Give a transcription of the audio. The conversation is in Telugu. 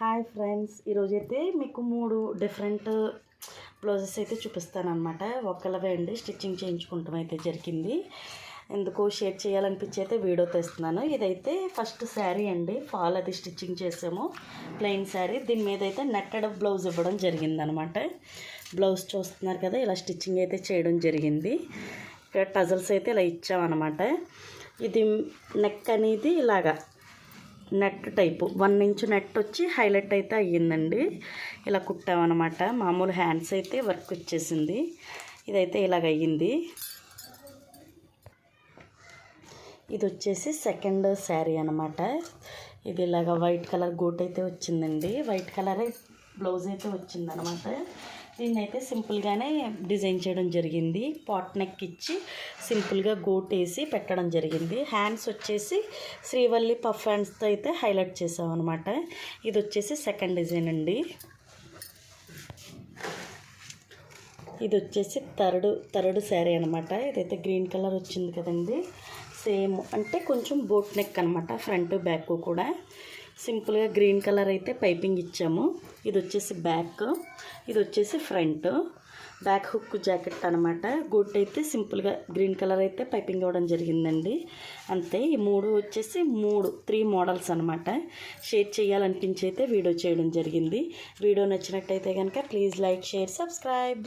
హాయ్ ఫ్రెండ్స్, ఈరోజైతే మీకు 3 డిఫరెంట్ బ్లౌజెస్ అయితే చూపిస్తానమాట. ఒక్కలవే అండి స్టిచ్చింగ్ చేయించుకుంటాం అయితే జరిగింది. ఎందుకో షేర్ చేయాలనిపించి అయితే వీడియో తెస్తున్నాను. ఇదైతే ఫస్ట్ శారీ అండి, ఫాల్ అది స్టిచ్చింగ్ చేసాము, ప్లెయిన్ శారీ. దీని మీద అయితే నెట్టెడ్ బ్లౌజ్ ఇవ్వడం జరిగిందనమాట. బ్లౌజ్ చూస్తున్నారు కదా, ఇలా స్టిచ్చింగ్ అయితే చేయడం జరిగింది. ఇక్కడ టజల్స్ అయితే ఇలా ఇచ్చామన్నమాట. ఇది నెక్ అనేది ఇలాగా నెట్ టైపు 1 ఇంచ్ నెట్ వచ్చి హైలైట్ అయితే అయ్యిందండి. ఇలా కుట్టామన్నమాట. మామూలు హ్యాండ్స్ అయితే వర్క్ వచ్చేసింది. ఇదైతే ఇలాగ అయ్యింది. ఇది వచ్చేసి సెకండ్ శారీ అనమాట. ఇది ఇలాగ వైట్ కలర్ గోట్ అయితే వచ్చిందండి. వైట్ కలర్ బ్లౌజ్ అయితే వచ్చిందనమాట. దీన్ని అయితే సింపుల్గానే డిజైన్ చేయడం జరిగింది. పాట్ నెక్ ఇచ్చి సింపుల్గా గోట్ వేసి పెట్టడం జరిగింది. హ్యాండ్స్ వచ్చేసి శ్రీవల్లి పఫ్ హ్యాండ్స్తో అయితే హైలైట్ చేసామన్నమాట. ఇది వచ్చేసి సెకండ్ డిజైన్ అండి. ఇది వచ్చేసి థర్డ్ శారీ అనమాట. ఇదైతే గ్రీన్ కలర్ వచ్చింది కదండి. సేమ్ అంటే కొంచెం బోట్ నెక్ అనమాట, ఫ్రంట్ బ్యాక్ కూడా. సింపుల్గా గ్రీన్ కలర్ అయితే పైపింగ్ ఇచ్చాము. ఇది వచ్చేసి బ్యాక్, ఇది వచ్చేసి ఫ్రంట్. బ్యాక్ హుక్ జాకెట్ అనమాట. గుడ్ అయితే సింపుల్గా గ్రీన్ కలర్ అయితే పైపింగ్ ఇవ్వడం జరిగిందండి. అంతే. ఈ 3 వచ్చేసి 3 మోడల్స్ అనమాట. షేర్ చేయాలనిపించి అయితే వీడియో చేయడం జరిగింది. వీడియో నచ్చినట్టయితే కనుక ప్లీజ్ లైక్, షేర్, సబ్స్క్రైబ్.